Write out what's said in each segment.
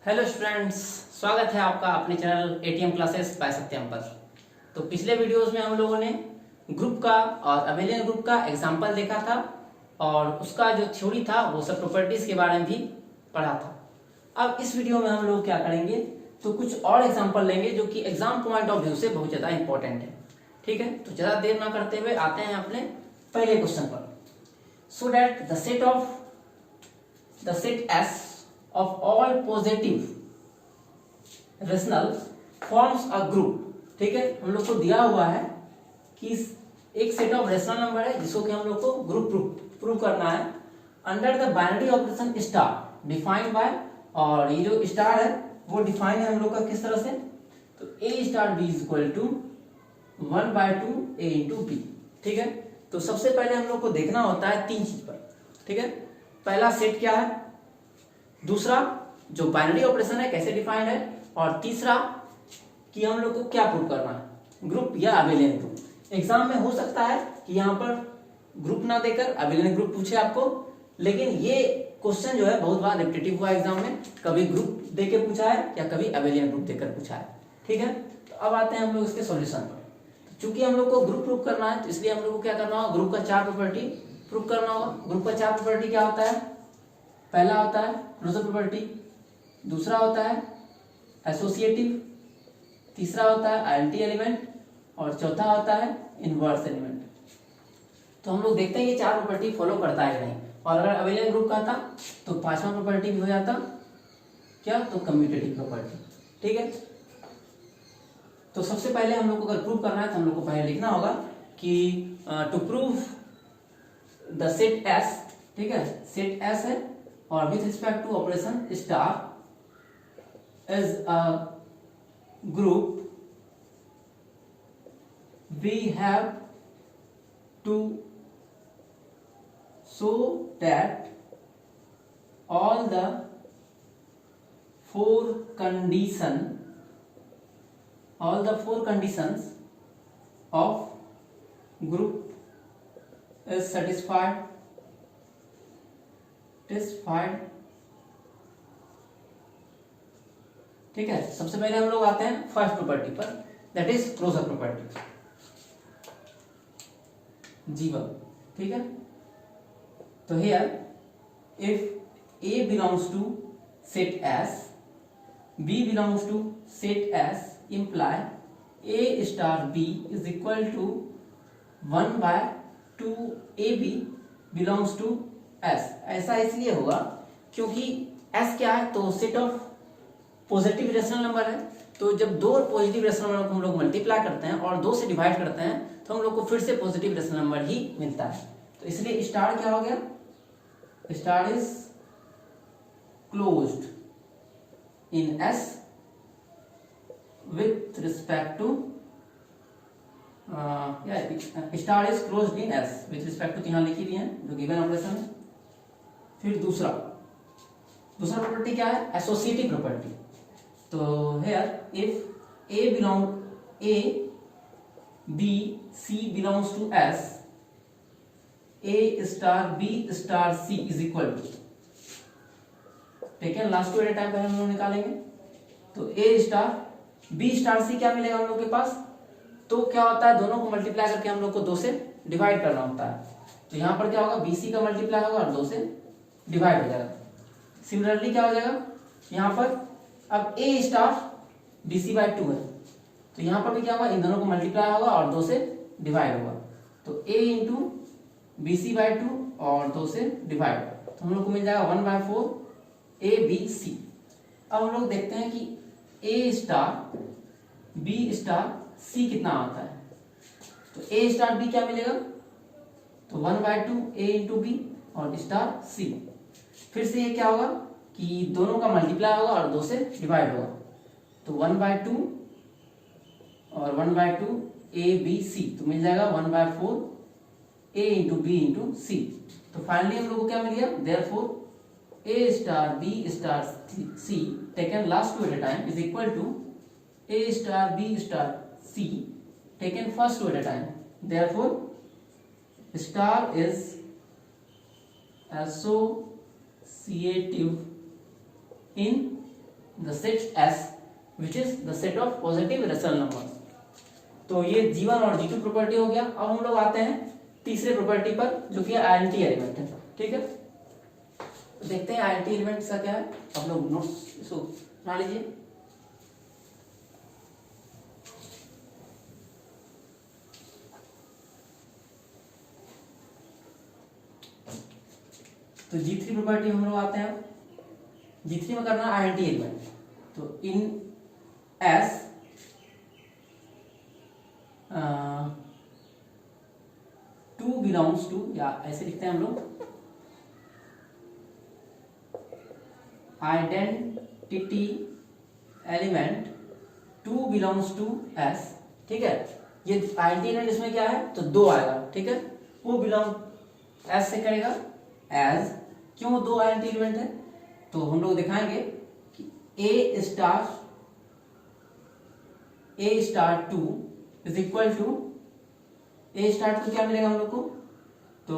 Hello students, स्वागत है आपका अपने चैनल एटीएम क्लासेस बाय सत्यम पर। तो पिछले वीडियोस में हम लोगों ने ग्रुप का और अबेलियन ग्रुप का एग्जांपल देखा था और उसका जो थ्योरी था वो सब प्रॉपर्टीज के बारे में भी पढ़ा था। अब इस वीडियो में हम लोग क्या करेंगे, तो कुछ और एग्जाम्पल लेंगे जो कि एग्जाम पॉइंट ऑफ व्यू से बहुत ज़्यादा इंपॉर्टेंट है। ठीक है, तो ज़्यादा देर ना करते हुए आते हैं अपने पहले क्वेश्चन पर। So that the set S of all positive rational forms a group। ठीक है, हम लोग को दिया हुआ है कि एक सेट ऑफ रेशनल नंबर है जिसको कि हम लोग को ग्रुप प्रूव करना है under the binary operation star defined by, और ये जो स्टार है वो डिफाइन है हम लोग का किस तरह से, तो a star b is equal to 1/2 a into b. ठीक है, तो सबसे पहले हम लोग को देखना होता है तीन चीज पर। ठीक है, पहला सेट क्या है, दूसरा जो बाइनरी ऑपरेशन है कैसे डिफाइंड है, और तीसरा कि हम लोग को क्या प्रूव करना है, ग्रुप या अबेलियन ग्रुप। एग्जाम में हो सकता है कि यहाँ पर ग्रुप ना देकर अबेलियन ग्रुप पूछे आपको, लेकिन ये क्वेश्चन जो है बहुत बार रिपीटेटिव हुआ एग्जाम में, कभी ग्रुप देके पूछा है या कभी अबेलियन ग्रुप देकर पूछा है। ठीक है, तो अब आते हैं हम लोग इसके सॉल्यूशन पर। चूंकि हम लोग को ग्रुप प्रूव करना है तो इसलिए हम लोग को क्या करना होगा, ग्रुप का चार प्रॉपर्टी प्रूव करना होगा। ग्रुप का चार प्रॉपर्टी क्या होता है, पहला होता है क्लोजर प्रॉपर्टी, दूसरा होता है एसोसिएटिव, तीसरा होता है आइडेंटिटी एलिमेंट, और चौथा होता है इनवर्स एलिमेंट। तो हम लोग देखते हैं ये चार प्रॉपर्टी फॉलो करता है कि नहीं, और अगर अबेलियन ग्रुप का था तो पांचवा प्रॉपर्टी भी हो जाता क्या, तो कम्यूटेटिव प्रॉपर्टी। ठीक है, तो सबसे पहले हम लोग को अगर प्रूव करना है तो हम लोग को पहले लिखना होगा कि to prove the set S. ठीक है, सेट एस है और with respect to operation star is a group, we have to show that all the four conditions of group is satisfied। ठीक है, सबसे पहले हम लोग आते हैं फर्स्ट प्रॉपर्टी पर, that is closure property G1। ठीक है, तो here if A belongs to set S, B belongs to set S, imply A star B is equal to 1/2 AB belongs to S। ऐसा इसलिए होगा क्योंकि S क्या है, तो set of positive rational number है। तो जब दो पॉजिटिव रेशनल नंबर को हम लोग मल्टीप्लाई करते हैं और दो से डिवाइड करते हैं तो हम लोग को फिर से पॉजिटिव रेशनल नंबर ही मिलता है। तो इसलिए स्टार क्या हो गया, star is closed in S with respect to star is closed in S with respect to, यहां लिखी हुई है जो गिवन ऑपरेशन है। फिर दूसरा प्रॉपर्टी क्या है, एसोसिएटिव प्रॉपर्टी। तो here if A, B, C belongs to S, A star B star C is equal to, ठीक है, last two at a time पहले हम लोग निकालेंगे। तो A star B star C क्या मिलेगा हम लोग के पास, तो क्या होता है, दोनों को मल्टीप्लाई करके हम लोग को 2 से डिवाइड करना होता है। तो यहाँ पर क्या होगा, BC का मल्टीप्लाई होगा और 2 से डिवाइड हो जाएगा। सिमिलरली क्या हो जाएगा यहाँ पर, अब A स्टार BC/2 है तो यहाँ पर भी क्या होगा, इन दोनों को मल्टीप्लाई होगा और 2 से डिवाइड होगा। तो A इंटू BC/2 और 2 से डिवाइड, तो हम लोग को मिल जाएगा 1/4 ABC। अब हम लोग देखते हैं कि A star B star C कितना आता है। तो A स्टार B क्या मिलेगा, तो 1/2 A इंटू B और स्टार C। फिर से ये क्या होगा कि दोनों का मल्टीप्लाई होगा और 2 से डिवाइड होगा। तो 1/2 और 1/2 ABC, तो मिल जाएगा 1/4 A into B into C। तो फाइनली हम लोग को क्या मिल गया, therefore A star B star C taken last two at a time is equal to A star B star C taken first two at a time. Therefore star is associative in the set S which is the set of positive rational numbers। तो ये G1 और G2 property हो गया। अब हम लोग आते हैं तीसरे प्रॉपर्टी पर जो कि आइडेंटिटी एलिमेंट है। ठीक है, तो देखते हैं आइडेंटिटी एलिमेंट का क्या है। आप लोग नोट्स इसको बना लीजिए। तो G3 प्रॉपर्टी हम लोग आते हैं। G3 में करना आइडेंटिटी एलिमेंट। तो in S two belongs to, या ऐसे लिखते हैं हम लोग, identity element two belongs to S। ठीक है, ये आइडेंटिटी एलिमेंट इसमें क्या है तो 2 आएगा। ठीक है, वो बिलोंग S से करेगा एज। क्यों 2 आइडेंटिटी एलिमेंट है तो हम लोग दिखाएंगे कि A star 2 is equal to A star 2 क्या मिलेगा हम लोग को, तो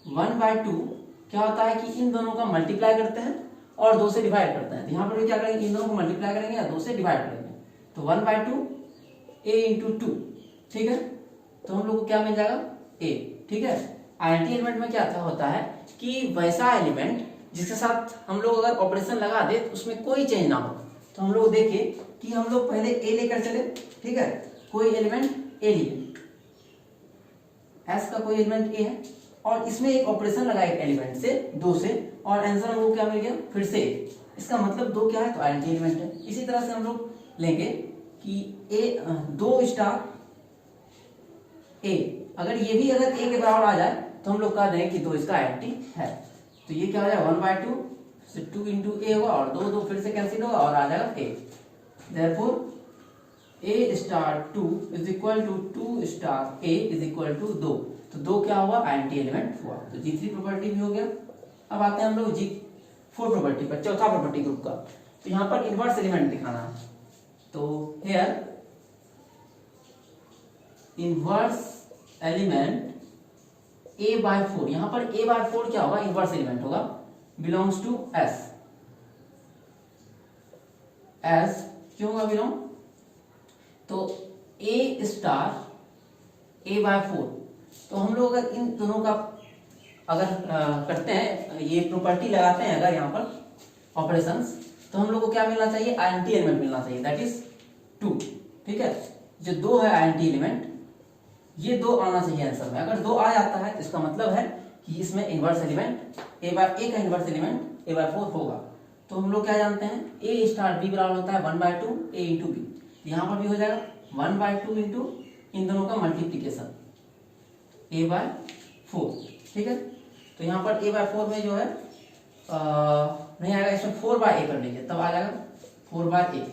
1/2 क्या होता है कि इन दोनों का मल्टीप्लाई करते हैं और 2 से डिवाइड करते हैं। तो यहाँ पर भी क्या करेंगे, इन दोनों को मल्टीप्लाई करेंगे या 2 से डिवाइड करेंगे। तो 1/2 A इंटू 2। ठीक है, तो हम लोग को क्या मिल जाएगा A। ठीक है, आइडेंटिटी एलिमेंट में क्या होता है कि वैसा एलिमेंट जिसके साथ हम लोग अगर ऑपरेशन लगा दे तो उसमें कोई चेंज ना हो। तो हम लोग देखिए कि हम लोग पहले A लेकर चले। ठीक है, कोई एलिमेंट A लिए, S का कोई एलिमेंट A है और इसमें एक ऑपरेशन लगा एक एलिमेंट से 2 से, और आंसर हमको क्या मिल गया फिर से। इसका मतलब 2 क्या है तो आइडेंटिटी एलिमेंट है। इसी तरह से हम लोग लेंगे कि 2 स्टार A, अगर ये भी अगर A के बराबर आ जाए तो हम लोग कह दें कि 2 इसका आइडेंटिटी है। तो ये क्या हो जाएगा 1/2 से 2 इंटू A होगा और 2 फिर से कैंसिल होगा और आ जाएगा A। Therefore A star 2 is equal to 2 star A is equal to 2। तो 2 क्या हुआ आइडेंटिटी एलिमेंट हुआ। तो G3 प्रॉपर्टी भी हो गया। अब आते हैं हम लोग G4 प्रॉपर्टी पर, चौथा प्रॉपर्टी ग्रुप का। तो यहाँ पर इनवर्स एलिमेंट दिखाना है। तो हियर इनवर्स एलिमेंट A/4, यहाँ पर A/4 क्या होगा इनवर्स एलिमेंट होगा, बिलोंग्स टू S। क्यों होगा बिलोंग, तो A स्टार A/4। तो हम लोग अगर इन दोनों का अगर करते हैं, ये प्रॉपर्टी लगाते हैं अगर यहाँ पर ऑपरेशंस, तो हम लोग को क्या मिलना चाहिए आइडेंटिटी एलिमेंट मिलना चाहिए, दैट इज 2। ठीक है, जो 2 है आइडेंटिटी एलिमेंट, ये 2 आना चाहिए आंसर में। अगर 2 आ जाता है तो इसका मतलब है कि इसमें इनवर्स एलिमेंट A का इनवर्स एलिमेंट A/4 होगा। तो हम लोग क्या जानते हैं A स्टार B बराबर होता है 1/2 A इंटू B। यहाँ पर भी हो जाएगा 1/2 इंटू इन दोनों का मल्टीप्लीकेशन A/4। ठीक है, तो यहाँ पर A/4 में जो है नहीं आएगा, इसमें 4/A कर लीजिए तब आ जाएगा 4/A।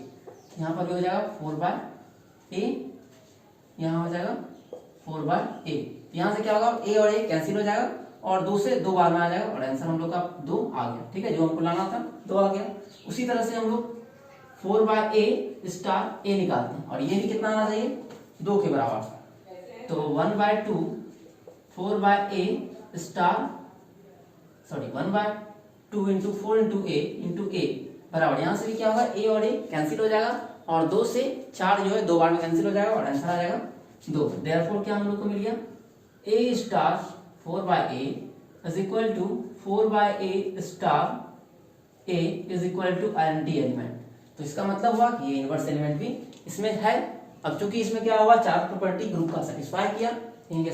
यहाँ पर भी हो जाएगा 4/A, यहाँ हो जाएगा 4/A। यहाँ से क्या होगा A और A कैंसिल हो जाएगा और 2 से 2 बार में आ जाएगा और आंसर हम लोग का 2 आ गया। ठीक है, जो हमको लाना था 2 आ गया। उसी तरह से हम लोग 4/A स्टार A निकालते हैं और ये भी कितना आना चाहिए 2 के बराबर। तो 1/2 4/A star 1/2 into 4 into A बराबर, यहाँ से भी क्या होगा A और A कैंसिल हो जाएगा और 2 से 4 जो है 2 बार में कैंसिल हो जाएगा और आंसर आ जाएगा 2। देयरफॉर क्या हम लोग को मिल गया A star 4/A is equal to 4/A star A is equal to identity element. तो इसका मतलब हुआ कि ये इनवर्स एलिमेंट भी इसमें है। अब चूंकि इसमें क्या हुआ 4 प्रॉपर्टी ग्रुप का सेटिस्फाई किया,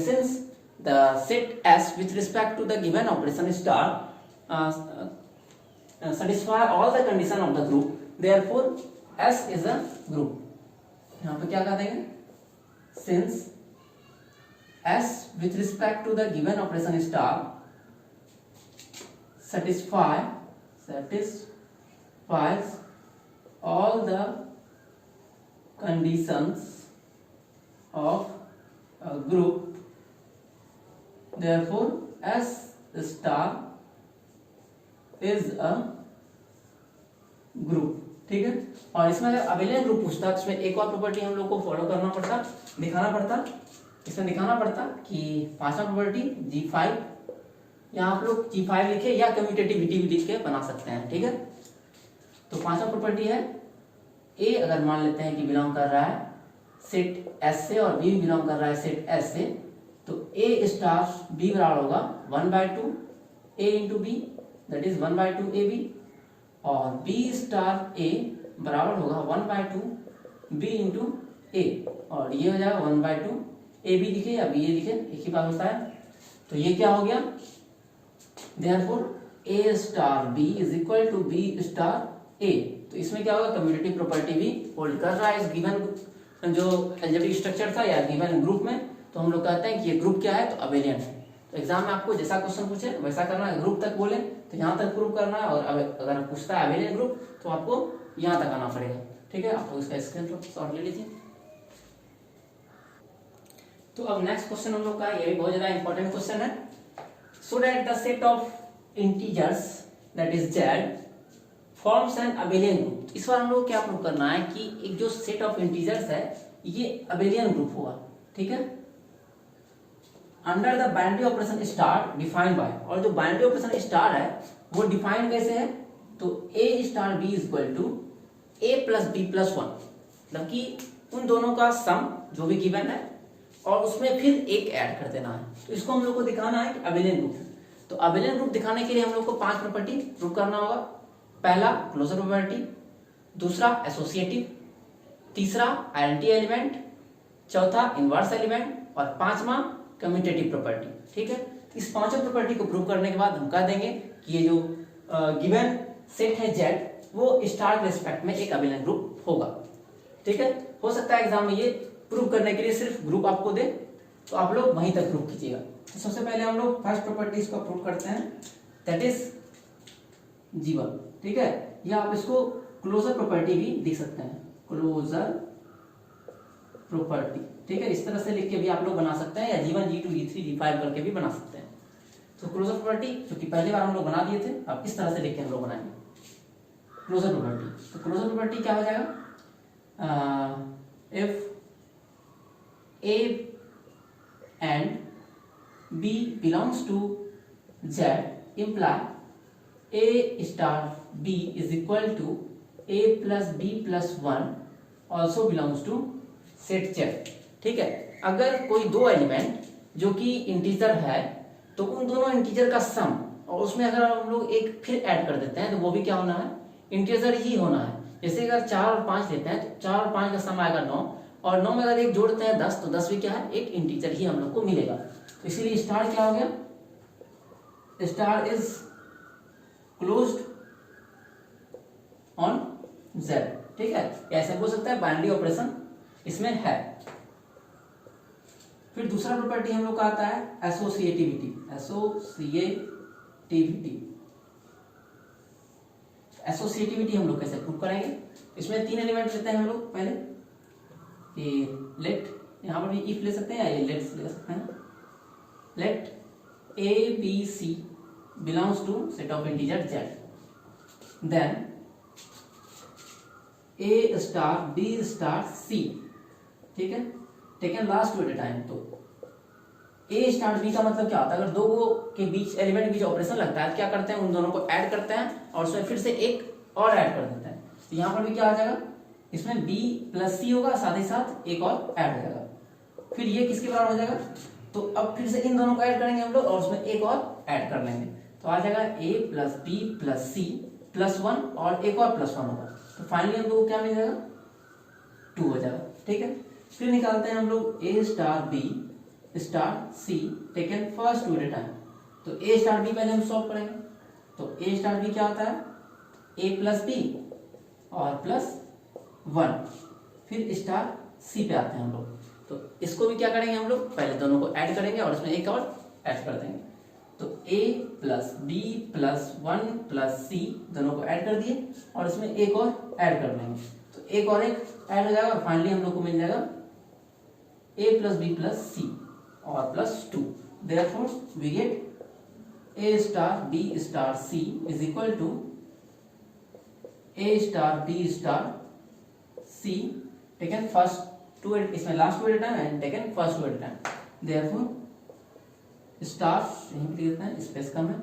since the set S with respect to the given operation star satisfy all the condition of the group, therefore S is a group। यहाँ पे क्या कह देंगे, since S with respect to the given operation star satisfies all the conditions of a group, therefore S star is a group। ठीक है, और इसमें अगर अबेलियन ग्रुप पूछता तो इसमें एक और प्रॉपर्टी हम लोग को फॉलो करना पड़ता, दिखाना पड़ता। इसमें दिखाना पड़ता कि 5वां प्रॉपर्टी G5, यहाँ आप लोग G5 लिखे या कम्यूटेटिविटी भी लिख के बना सकते हैं। ठीक है, तो पांचवा प्रॉपर्टी है ए अगर मान लेते हैं कि बिलोंग कर रहा है सेट एस से और बी भी बिलोंग कर रहा है सेट एस से, तो ए स्टार बी बराबर होगा 1/2 a into b, that is 1/2 a b, और बी स्टार ए बराबर होगा 1/2 बी इंटू ए, और ये हो जाएगा 1/2 ए बी दिखे या बी ए दिखे एक ही बात होता है। तो ये क्या हो गया, therefore a star b is equal to b star a. तो इसमें क्या होगा, कम्यूटेटिव प्रॉपर्टी भी होल्ड कर रहा है इस गिवन जो अलजेब्रिक स्ट्रक्चर था या गिवन ग्रुप में। तो हम लोग कहते हैं कि ये ग्रुप क्या है, तो अबेलियन है। तो एग्जाम में आपको जैसा क्वेश्चन पूछे वैसा करना है, ग्रुप तक बोले तो यहाँ तक प्रूव करना है, और अगर पूछता है अबेलियन ग्रुप तो आपको यहाँ तक आना पड़ेगा। ठीक है, आपको इसका स्क्रीनशॉट ले लीजिए। तो अब नेक्स्ट क्वेश्चन हम लोग का, ये भी बहुत ज्यादा इंपॉर्टेंट क्वेश्चन है। So that the set of integers that is Z forms an abelian group. इस बार हम लोग क्या प्रूव करना है कि एक जो सेट ऑफ इंटीजर्स है ये अबेलियन ग्रुप होगा। ठीक है, under the binary operation star defined by, और जो बाइनरी ऑपरेशन स्टार है वो डिफाइंड कैसे है, तो a star b is equal to a plus b plus 1, मतलब कि उन दोनों का सम जो भी गिवन है और उसमें फिर एक ऐड कर देना है। तो इसको हम लोग को दिखाना है कि अबेलियन ग्रुप। तो अबेलियन ग्रुप दिखाने के लिए हम लोग को 5 प्रॉपर्टी प्रूव करना होगा। पहला क्लोजर प्रॉपर्टी, दूसरा एसोसिएटिव, तीसरा आइडेंटिटी एलिमेंट, चौथा इनवर्स एलिमेंट, और पांचवा कम्यूटेटिव प्रॉपर्टी। ठीक है, इस पांचों प्रॉपर्टी को प्रूव करने के बाद हम कह देंगे कि ये जो गिवन सेट है जेड वो स्टार के रिस्पेक्ट में एक अबेलियन ग्रुप होगा। ठीक है, हो सकता है एग्जाम में ये प्रूव करने के लिए सिर्फ ग्रुप आपको दे, तो आप लोग वहीं तक प्रूव कीजिएगा। तो सबसे पहले हम लोग फर्स्ट प्रॉपर्टी को प्रूव करते हैं, दैट इज G1। ठीक है, या आप इसको क्लोजर प्रॉपर्टी भी लिख सकते हैं, क्लोजर प्रॉपर्टी। ठीक है, इस तरह से लिख के भी आप लोग बना सकते हैं, या G1 G2 G3 G5 करके भी बना सकते हैं। तो क्लोजर प्रॉपर्टी जो कि पहली बार हम लोग बना दिए थे, अब इस तरह से लिख के हम लोग बनाएंगे क्लोजर प्रॉपर्टी। तो क्लोजर प्रॉपर्टी क्या हो जाएगा, if A and B belongs to Z imply A star B is equal to A plus B plus 1 also belongs to set Z। ठीक है, अगर कोई दो एलिमेंट जो कि इंटीजर है तो उन दोनों इंटीजर का सम, और उसमें अगर हम लोग एक फिर ऐड कर देते हैं तो वो भी क्या होना है, इंटीजर ही होना है। जैसे अगर 4 और 5 लेते हैं तो 4 और 5 का सम आएगा 9, और 9 में अगर एक जोड़ते हैं 10 तो 10 भी क्या है, एक इंटीजर ही हम लोग को मिलेगा। तो इसीलिए स्टार क्या हो गया, star is closed on Z. ठीक है, ऐसे बोल सकता है बाइनरी ऑपरेशन इसमें है। फिर दूसरा प्रॉपर्टी हम लोग का आता है एसोसिएटिविटी। एसोसिएटिविटी हम लोग कैसे प्रूव करेंगे, इसमें 3 एलिमेंट लेते हैं हम लोग। पहले ये लेट, यहाँ पर भी इफ ले सकते हैं या ये लेट्स ले सकते हैं। Let a b c belongs to set of integer Z, then a star b star c. ठीक है, taken last two at a time. तो ए स्टार बी का मतलब क्या होता है, अगर दो के बीच एलिमेंट के बीच ऑपरेशन लगता है क्या करते हैं, उन दोनों को ऐड करते हैं और उसमें फिर से एक और ऐड कर देते हैं। तो यहाँ पर भी क्या आ जाएगा, इसमें B प्लस C होगा, साथ ही साथ एक और ऐड हो जाएगा। फिर ये किसके बराबर हो जाएगा, तो अब फिर से इन दोनों को ऐड करेंगे हम लोग और उसमें एक और ऐड कर लेंगे, तो आ जाएगा A plus B plus C plus 1 और एक और प्लस 1 होगा। तो फाइनली हम लोग को क्या मिल जाएगा, 2 हो जाएगा। ठीक है, फिर निकालते हैं हम लोग A star B star C taken first two at a time. तो A स्टार B पहले हम सॉल्व करेंगे। तो A स्टार B क्या होता है, A प्लस B और प्लस 1, फिर स्टार C पे आते हैं हम लोग। तो इसको भी क्या करेंगे हम लोग, पहले दोनों को ऐड करेंगे और इसमें एक और ऐड कर देंगे। तो A plus B plus 1 plus C दोनों को ऐड कर दिए और इसमें एक और ऐड कर लेंगे। तो एक और एक ऐड हो जाएगा और फाइनली हम लोग को मिल जाएगा A plus B plus C और plus 2। Therefore we get A star B star C is equal to A star B star C taken first two at, इसमें last two at a time and taken first two at a time। therefore star यहीं पे लिखते हैं, space कम है,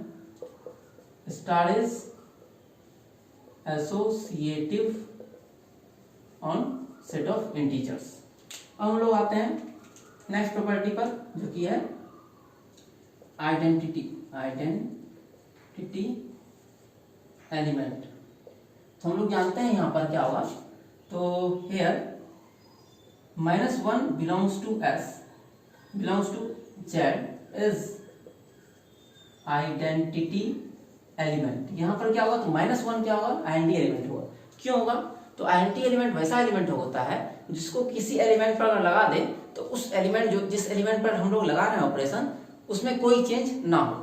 star is associative on set of integers. अब हम लोग आते हैं नेक्स्ट प्रॉपर्टी पर, जो कि है आइडेंटिटी एलिमेंट। तो हम लोग जानते हैं यहाँ पर क्या होगा, तो here -1 belongs to S belongs to Z is identity element. यहाँ पर क्या होगा, तो -1 क्या होगा, आइडेंटिटी एलिमेंट होगा। क्यों होगा, तो आइडेंटिटी एलिमेंट वैसा एलिमेंट होता है जिसको किसी एलिमेंट पर अगर लगा दे तो उस एलिमेंट जो जिस एलिमेंट पर हम लोग लगा रहे हैं ऑपरेशन, उसमें कोई चेंज ना हो।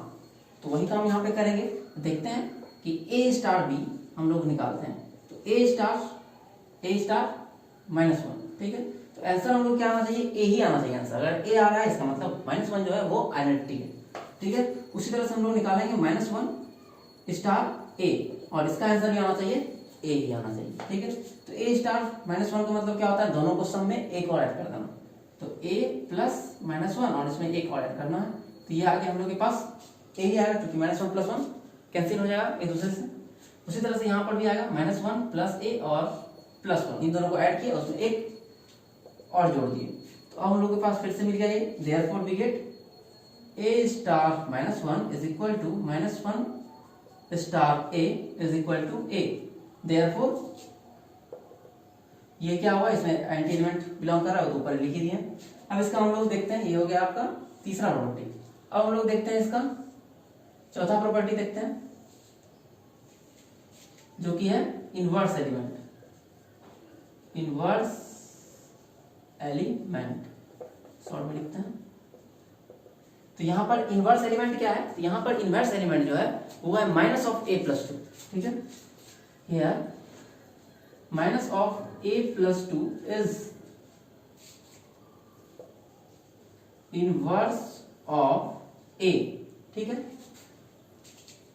तो वही काम यहाँ पे करेंगे। देखते हैं कि A स्टार B हम लोग निकालते हैं, तो A स्टार -1, ठीक है। तो आंसर हम लोग क्या आना चाहिए, A ही आना चाहिए आंसर। अगर A आ रहा है इसका मतलब -1 जो है वो आइडेंटिटी है, ठीक है। उसी तरह से हम लोग निकालेंगे -1 स्टार A, और इसका आंसर भी आना चाहिए A ही आना चाहिए, ठीक है। तो A स्टार -1 का मतलब क्या होता है, दोनों को सम में एक और ऐड कर देना। तो A प्लस -1 और इसमें एक और ऐड करना है, तो ये आगे हम लोग के पास A ही आएगा, क्योंकि -1 + 1 कैंसिल हो जाएगा एक दूसरे से। उसी तरह से यहाँ पर भी आएगा -1 + A और +1, इन दोनों को ऐड किया, उसमें एक और जोड़ दिए। तो अब हम लोग के पास फिर से मिल गया ये, therefore we get A star -1 is equal to -1 star A is equal to A। Therefore ये क्या हुआ, इसमें एंटी एलिमेंट बिलोंग कर रहा है तो ऊपर लिख ही दिए। अब इसका हम लोग देखते हैं, ये हो गया आपका तीसरा प्रॉपर्टी। अब हम लोग देखते हैं इसका चौथा प्रॉपर्टी देखते हैं, जो कि है inverse element. Inverse element short में लिखते हैं। तो यहां पर इनवर्स एलिमेंट क्या है, तो यहां पर इनवर्स एलिमेंट जो है वो है -(a+2), ठीक है। Here -(a+2) is inverse of A, ठीक है।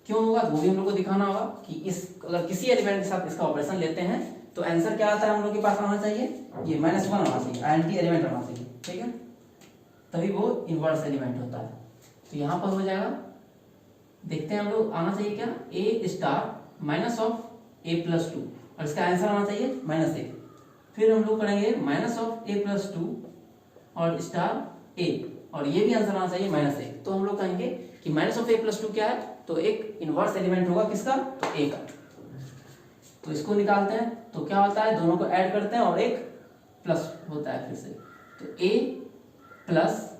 क्यों होगा, वो भी हम लोग को दिखाना होगा कि इस अगर किसी एलिमेंट के साथ इसका ऑपरेशन लेते हैं तो आंसर क्या आता है हम लोग के पास आना चाहिए, ये -1 आना चाहिए, आइडेंटिटी एलिमेंट आना चाहिए, ठीक है, तभी वो इनवर्स एलिमेंट होता है। तो यहां पर हो जाएगा, देखते हैं हम लोग, आना चाहिए क्या, A स्टार -(a+2), और इसका आंसर आना चाहिए -1। फिर हम लोग करेंगे -(a+2) और स्टार A, और ये भी आंसर आना चाहिए -1। तो हम लोग कहेंगे कि -(a+2) क्या है, तो एक इनवर्स एलिमेंट होगा किसका, तो A का। तो इसको निकालते हैं, तो क्या होता है, दोनों को ऐड करते हैं और एक प्लस होता है फिर से, तो A प्लस,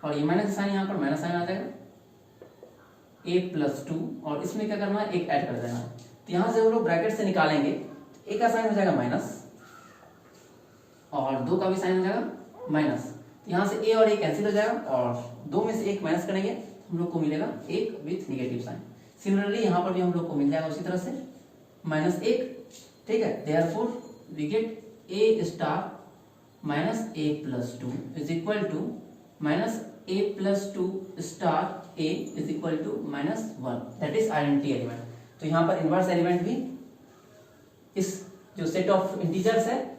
और ये माइनस साइन यहाँ पर माइनस साइन आ जाएगा, A+2, और इसमें क्या करना है, एक ऐड कर देना है। तो यहाँ से हम लोग ब्रैकेट से निकालेंगे, A का साइन हो जाएगा माइनस और 2 का भी साइन हो जाएगा माइनस। तो यहाँ से A और A कैंसिल हो जाएगा, और 2 में से 1 माइनस करेंगे, हम लोग को मिलेगा 1 विथ नेगेटिव साइन। सिमिलरली यहाँ पर भी हम लोग को मिल जाएगा उसी तरह से -1, ठीक है। Therefore we get A star -(a+2) is equal to -(a+2) star A is equal to -1, that is identity element. तो यहाँ पर इनवर्स एलिमेंट भी इस जो सेट ऑफ इंटीजर्स है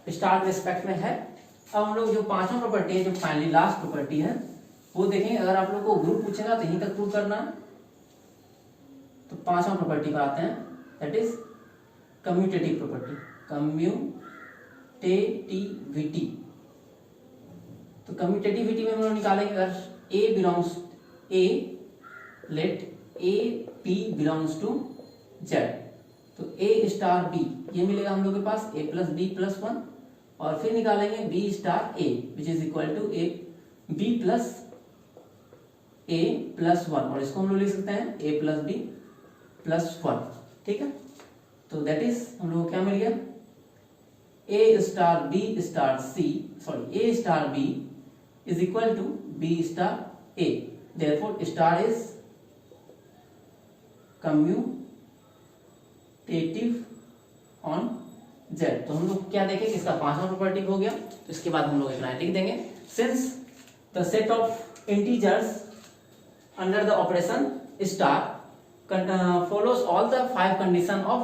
स्टार के रिस्पेक्ट में है। अब हम लोग जो पांचवा प्रॉपर्टी है, जो फाइनली लास्ट प्रॉपर्टी है, वो देखेंगे। अगर आप लोग को ग्रुप पूछेगा तो यहीं तक प्रूव करना है। तो पांचवा प्रॉपर्टी पर आते हैं, that is commutative property, commutativity. तो कम्यूटेटिविटी में हम लोग निकालेंगे, अगर A belongs A, let A P belongs to Z, तो A स्टार B ये मिलेगा हम लोग के पास A+B+1, और फिर निकालेंगे B star A which is equal to B+A+1, और इसको हम लोग लिख सकते हैं A+B+1, ठीक है। तो दैट इज हम लोग को क्या मिल गया, A star B star C, sorry A star B is equal to B star A, therefore star is commutative on Z। तो हम लोग क्या देखेंगे, इसका पांचवा प्रॉपर्टी हो गया। तो इसके बाद हम लोग एक लाइन लिख देंगे, since the set of integers under the operation star follows all the 5 condition of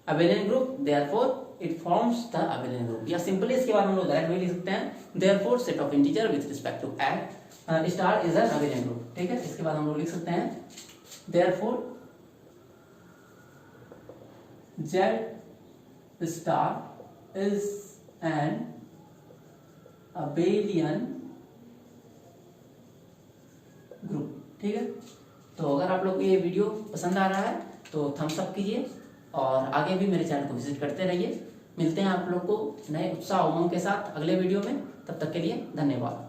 abelian group, therefore it forms the abelian group। या सिंपली इसके बाद हम लोग डायरेक्ट भी लिख सकते हैं, therefore set of integer with respect to star is an abelian group, ठीक है। इसके बाद हम लोग लिख सकते हैं therefore Z star is an abelian group. ठीक है, तो अगर आप लोग को ये वीडियो पसंद आ रहा है तो थम्स अप कीजिए और आगे भी मेरे चैनल को विजिट करते रहिए। मिलते हैं आप लोग को नए उत्साह उमंग के साथ अगले वीडियो में, तब तक के लिए धन्यवाद।